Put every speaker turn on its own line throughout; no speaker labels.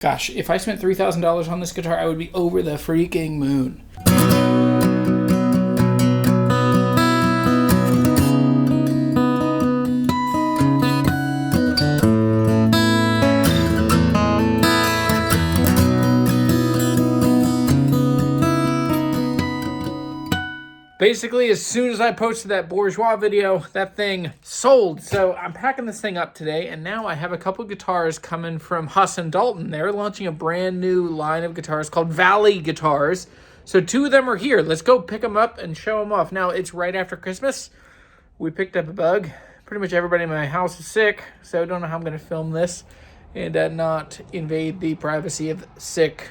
Gosh, if I spent $3,000 on this guitar, I would be over the freaking moon. Basically, as soon as I posted that Bourgeois video, that thing sold. So I'm packing this thing up today, and now I have a couple guitars coming from Huss and Dalton. They're launching a brand new line of guitars called Valley Guitars. So 2 of them are here. Let's go pick them up and show them off. Now, it's right after Christmas. We picked up a bug. Pretty much everybody in my house is sick, so I don't know how I'm going to film this and not invade the privacy of sick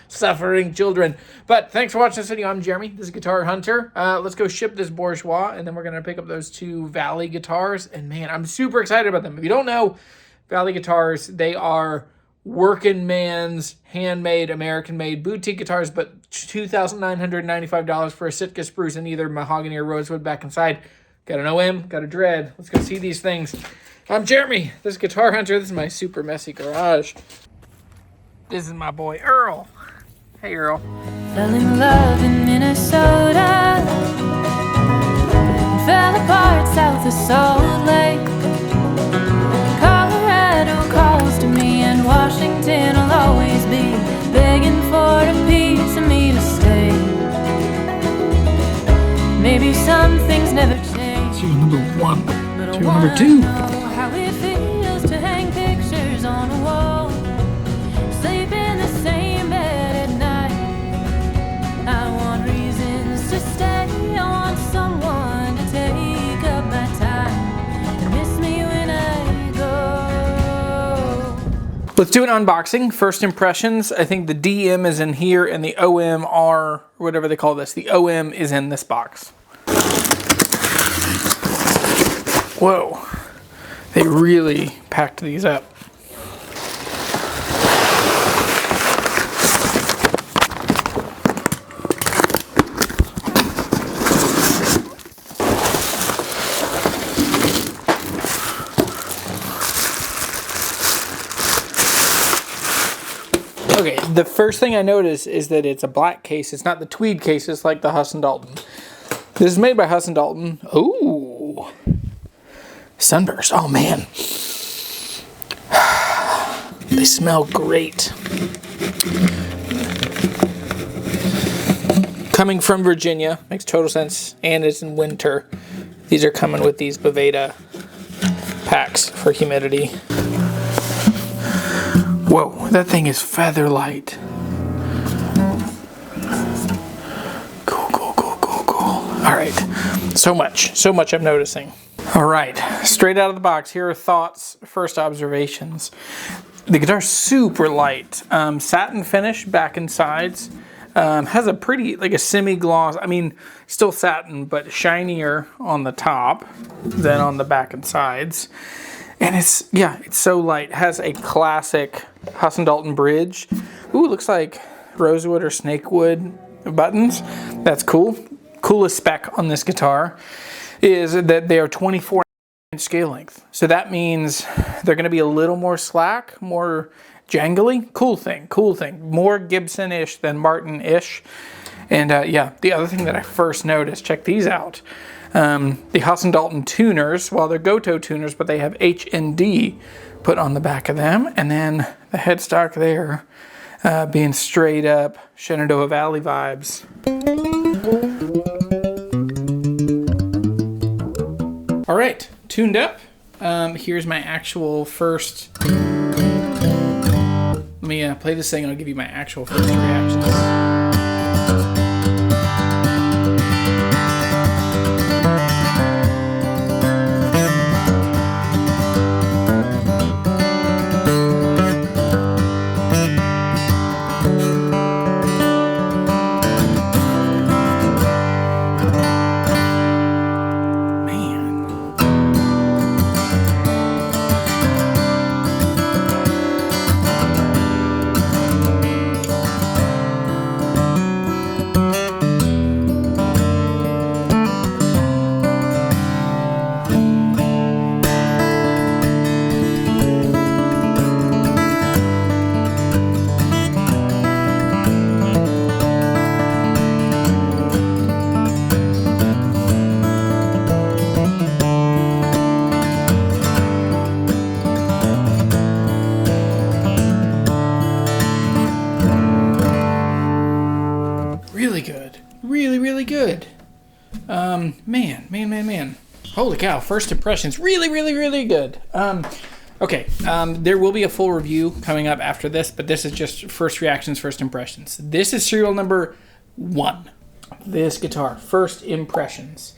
suffering children. But thanks for watching this video. I'm Jeremy. This is Guitar Hunter. Let's go ship this Bourgeois, and then we're going to pick up those 2 Valley guitars. And man, I'm super excited about them. If you don't know, Valley guitars, they are working man's handmade, American-made boutique guitars, but $2,995 for a Sitka spruce in either mahogany or rosewood back inside. Got an OM, got a Dread. Let's go see these things. I'm Jeremy. This is Guitar Hunter. This is my super messy garage. This is my boy Earl. Hey, Earl.
Fell in love in Minnesota, fell apart south of Salt Lake. Colorado calls to me, and Washington will always be begging for a piece of me to stay. Maybe some things never change.
So number 1 to number 2.
How it feels to hang pictures on a wall. Sleep in the same bed at night. I want reasons to stay. I want someone to take up my time and miss me when I go.
Let's do an unboxing. First impressions. I think the DM is in here and the OMR, whatever they call this, the OM is in this box. Whoa. They really packed these up. Okay, the first thing I notice is that it's a black case. It's not the tweed cases like the Huss and Dalton. This is made by Huss and Dalton. Ooh. Sunburst. Oh, man. They smell great. Coming from Virginia. Makes total sense. And it's in winter. These are coming with these Boveda packs for humidity. Whoa, that thing is feather light. Cool, cool, cool, cool, cool. All right, so much I'm noticing. All right, straight out of the box, here are thoughts, first observations. The guitar's super light. Satin finish, back and sides. Has a pretty, like a semi-gloss, I mean, still satin, but shinier on the top than on the back and sides. And it's, yeah, it's so light. Has a classic Huss and Dalton bridge. Ooh, looks like rosewood or snakewood buttons. That's cool. Coolest spec on this guitar is that they are 24-inch scale length. So that means they're going to be a little more slack, more jangly. Cool thing. More Gibson-ish than Martin-ish. And yeah, the other thing that I first noticed, check these out. The Huss and Dalton tuners, well, they're Goto tuners, but they have H and D put on the back of them. And then the headstock there being straight up Shenandoah Valley vibes. All right, tuned up. Here's my actual first. Let me play this thing and I'll give you my actual first reactions. good. Man. Holy cow, first impressions, really good. Okay, there will be a full review coming up after this, but this is just first reactions, first impressions. This is serial number 1. This guitar, first impressions.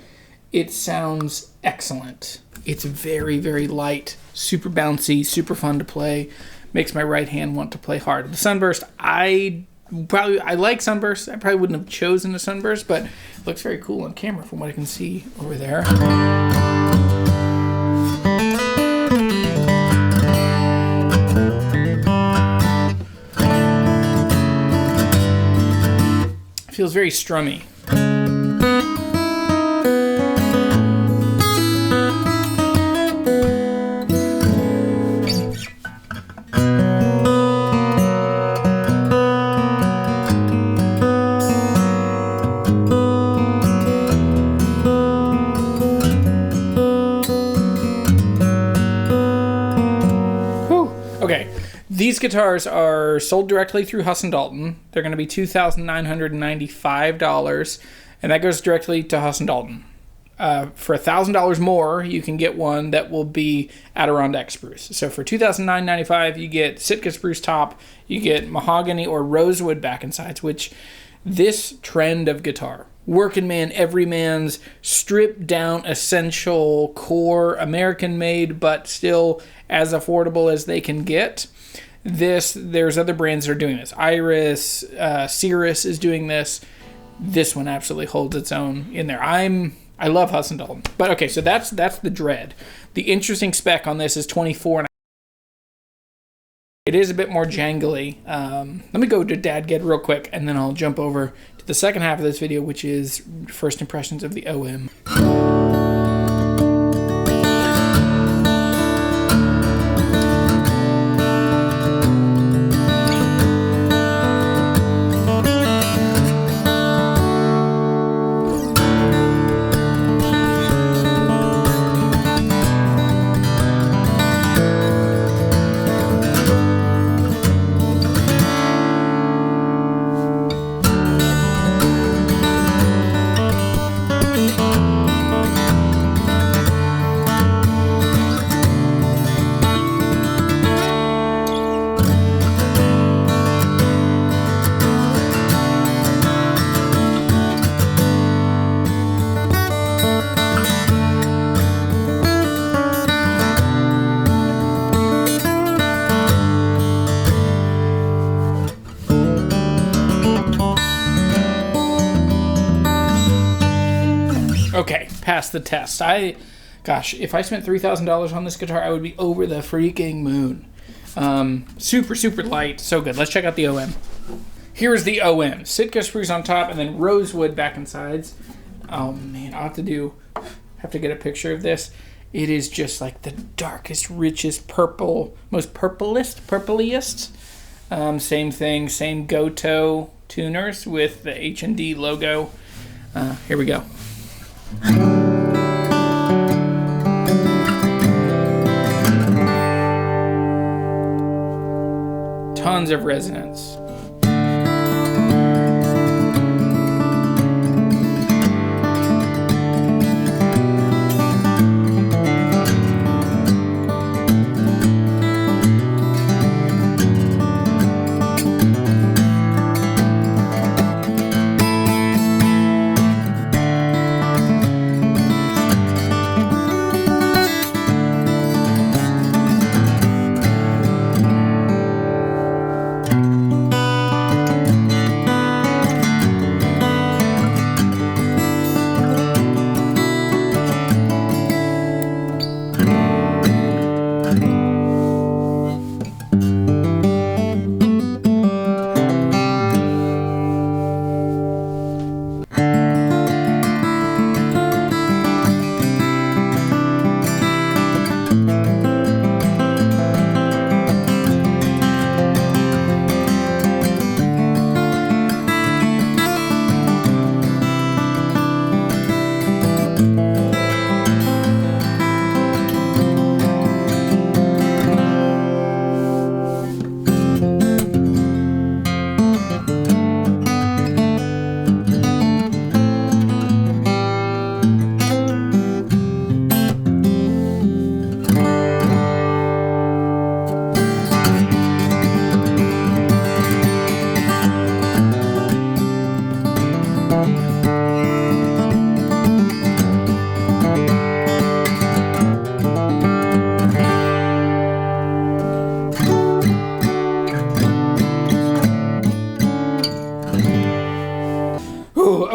It sounds excellent. It's very light, super bouncy, super fun to play. Makes my right hand want to play hard. The Sunburst, I like Sunburst. I probably wouldn't have chosen a Sunburst, but it looks very cool on camera from what I can see over there. Feels very strummy. Okay, these guitars are sold directly through Huss and Dalton. They're going to be $2,995, and that goes directly to Huss and Dalton. For $1,000 more, you can get one that will be Adirondack spruce. So for $2,995, you get Sitka spruce top, you get mahogany or rosewood back and sides, which this trend of guitar, working man, everyman's, stripped down, essential, core, American made, but still as affordable as they can get. There's other brands that are doing this. Iris, Cirrus is doing this. This one absolutely holds its own in there. I love Huss and Dalton. But okay, so that's the Dread. The interesting spec on this is 24. It is a bit more jangly. Let me go to DadGed real quick, and then I'll jump over to the second half of this video, which is first impressions of the OM. Okay, passed the test. Gosh, if I spent $3,000 on this guitar, I would be over the freaking moon. Super light, so good. Let's check out the OM. Here's the OM. Sitka spruce on top and then rosewood back and sides. Oh man, I'll have to get a picture of this. It is just like the darkest, richest purple, most purpliest. Same thing, same Goto tuners with the H&D logo. Here we go. Tons of resonance.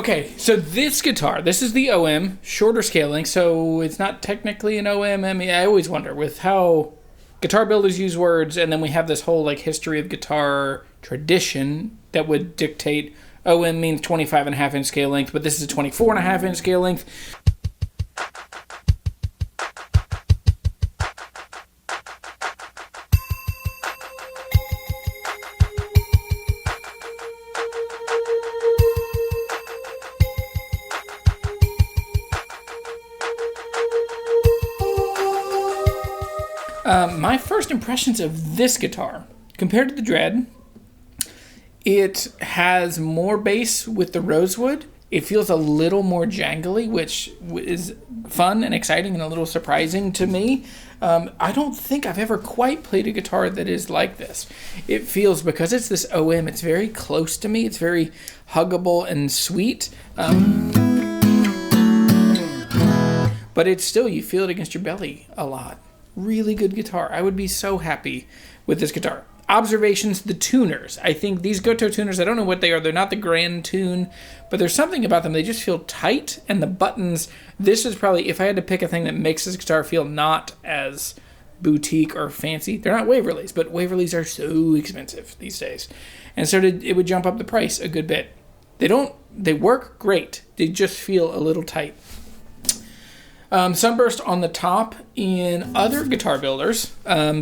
Okay, so this guitar, this is the OM, shorter scaling, so it's not technically an OM. I mean, I always wonder with how guitar builders use words, and then we have this whole like history of guitar tradition that would dictate OM means 25.5-inch scale length, but this is a 24.5-inch scale length. My first impressions of this guitar, compared to the Dread, it has more bass with the rosewood. It feels a little more jangly, which is fun and exciting and a little surprising to me. I don't think I've ever quite played a guitar that is like this. It feels, because it's this OM, it's very close to me. It's very huggable and sweet. But it's still, you feel it against your belly a lot. Really good guitar. I would be so happy with this guitar. Observations, the tuners. I think these Goto tuners, I don't know what they are. They're not the grand tune, but there's something about them. They just feel tight, and the buttons, this is probably, if I had to pick a thing that makes this guitar feel not as boutique or fancy, they're not Waverleys, but Waverleys are so expensive these days. And so it would jump up the price a good bit. They work great. They just feel a little tight. Sunburst on the top in other guitar builders,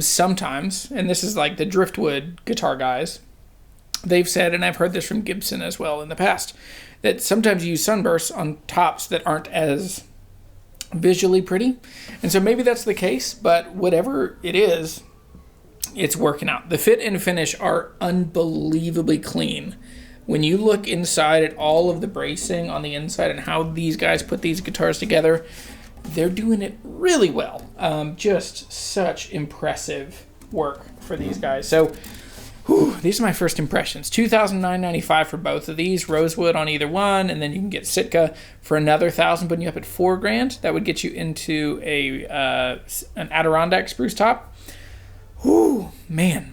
sometimes, and this is like the driftwood guitar guys, they've said, and I've heard this from Gibson as well in the past, that sometimes you use sunbursts on tops that aren't as visually pretty. And so maybe that's the case, but whatever it is, it's working out. The fit and finish are unbelievably clean. When you look inside at all of the bracing on the inside and how these guys put these guitars together, they're doing it really well. Just such impressive work for these guys. So, these are my first impressions. $2,995 for both of these, rosewood on either one, and then you can get Sitka for another $1,000, putting you up at $4,000. That would get you into an Adirondack spruce top. Man,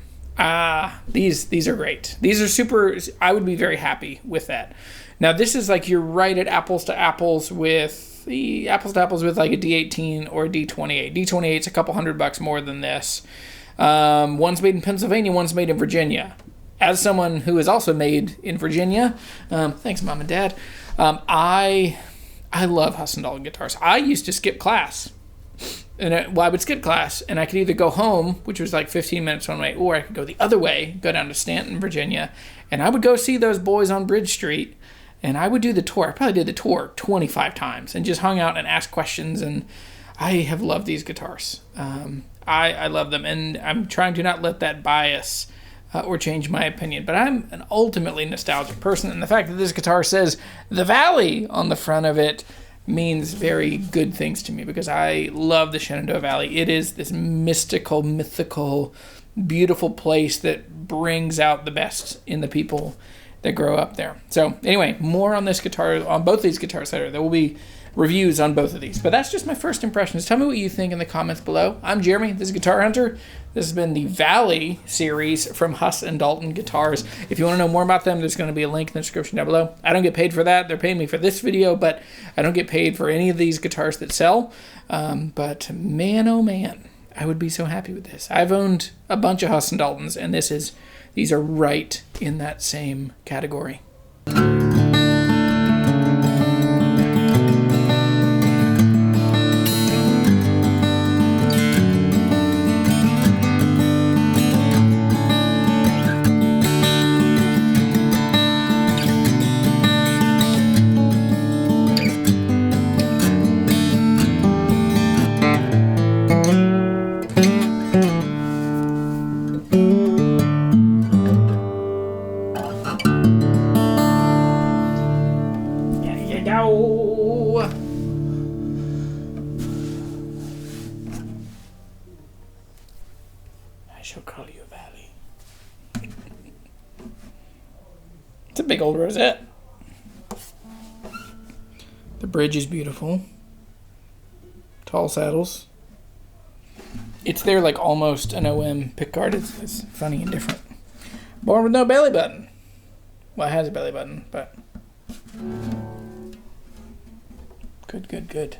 these are great. These are super. I would be very happy with that. Now, this is like you're right at apples to apples with like a D18 or a D28. D28's a couple $100 more than this. One's made in Pennsylvania, one's made in Virginia. As someone who is also made in Virginia, thanks Mom and Dad, I love Huss and Dalton guitars. I used to skip class. And I would skip class, and I could either go home, which was like 15 minutes one way, or I could go the other way, go down to Stanton, Virginia, and I would go see those boys on Bridge Street. And I would do the tour. I probably did the tour 25 times and just hung out and asked questions. And I have loved these guitars. I love them. And I'm trying to not let that bias or change my opinion. But I'm an ultimately nostalgic person. And the fact that this guitar says The Valley on the front of it means very good things to me, because I love the Shenandoah Valley. It is this mystical, mythical, beautiful place that brings out the best in the people that grow up there. So anyway, more on this guitar, on both these guitars later. There will be reviews on both of these. But that's just my first impressions. Tell me what you think in the comments below. I'm Jeremy. This is Guitar Hunter. This has been the Valley series from Huss and Dalton Guitars. If you want to know more about them, there's going to be a link in the description down below. I don't get paid for that. They're paying me for this video, but I don't get paid for any of these guitars that sell. But man, oh man, I would be so happy with this. I've owned a bunch of Huss and Daltons, and these are right in that same category. I shall call you Valley. It's a big old rosette. The bridge is beautiful. Tall saddles. It's there like almost an OM pickguard. It's funny and different. Born with no belly button. Well, it has a belly button, but Good, good, good.